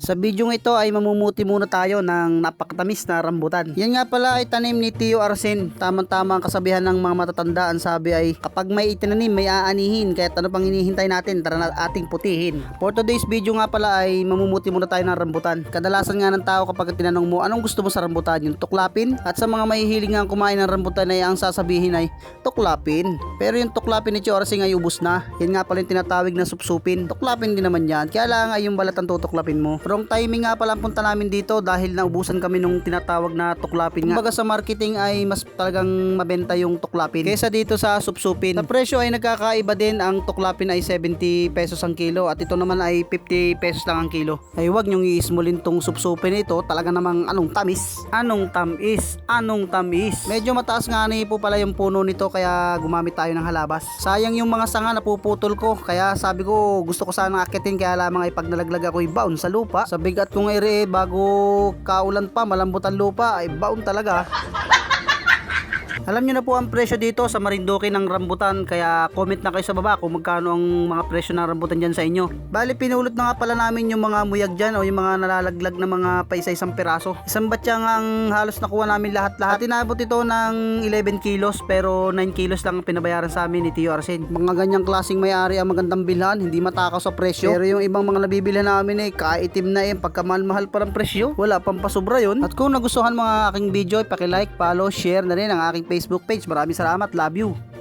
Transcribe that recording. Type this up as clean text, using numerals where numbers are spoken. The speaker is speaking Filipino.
Sa bidyong ito ay mamumuti muna tayo ng napakatamis na rambutan. Yan nga pala ay tanim ni Tio Arsen. Tamang-tama ang kasabihan ng mga matatanda. Ang sabi ay kapag may itinanim may aanihin, kaya ano pang hinihintay natin, tara na ating putihin. For today's video nga pala ay mamumuti muna tayo ng rambutan. Kadalasan nga ng tao kapag tinanong mo anong gusto mo sa rambutan, yung tuklapin. At sa mga mahihilig nga kumain ng rambutan ay ang sasabihin ay tuklapin. Pero yung tuklapin ni Tio Arsen ay ubos na. Yan nga pala yung tinatawag na supsupin. Tuklapin din naman yan, kaya lang ay yung balat ang tutuklapin mo. Wrong timing nga pala ang punta namin dito dahil naubusan kami nung tinatawag na tuklapin nga. Kumbaga sa marketing ay mas talagang mabenta yung tuklapin kaysa dito sa supsupin. Sa presyo ay nagkakaiba din, ang tuklapin ay 70 pesos ang kilo at ito naman ay 50 pesos lang ang kilo. Ay wag nyong iismulin tong supsupin ito, talaga namang anong tamis. Anong tamis? Anong tamis? Medyo mataas nga ni po pala yung puno nito kaya gumamit tayo ng halabas. Sayang yung mga sanga napuputol ko kaya sabi ko gusto ko sana akitin, kaya lamang ay pag nalaglag ako baon sa lupa. Sa bigat kong ere bago kaulan pa malambot ang lupa ay baon talaga. Alam nyo na po ang presyo dito sa Marinduque ng rambutan, kaya comment na kayo sa baba kung magkano ang mga presyo ng rambutan dyan sa inyo. Bali pinulot na nga pala namin yung mga muyag dyan o yung mga nalalaglag na mga paisa-isang piraso. Isang batya nga ang halos nakuha namin lahat-lahat. Tinabot ito ng 11 kilos pero 9 kilos lang ang pinabayaran sa amin ni Tio Arsen. Mga ganyang klaseng may-ari ang magandang bilhan, hindi matakaw sa presyo. Pero yung ibang mga nabibilhan namin kaitim na pagkamahal-mahal pa ng presyo. Wala pang pasobra yun. At kung nagustuhan mga aking video, paki-like, follow, share na rin ang aking Facebook page. Maraming salamat. Love you.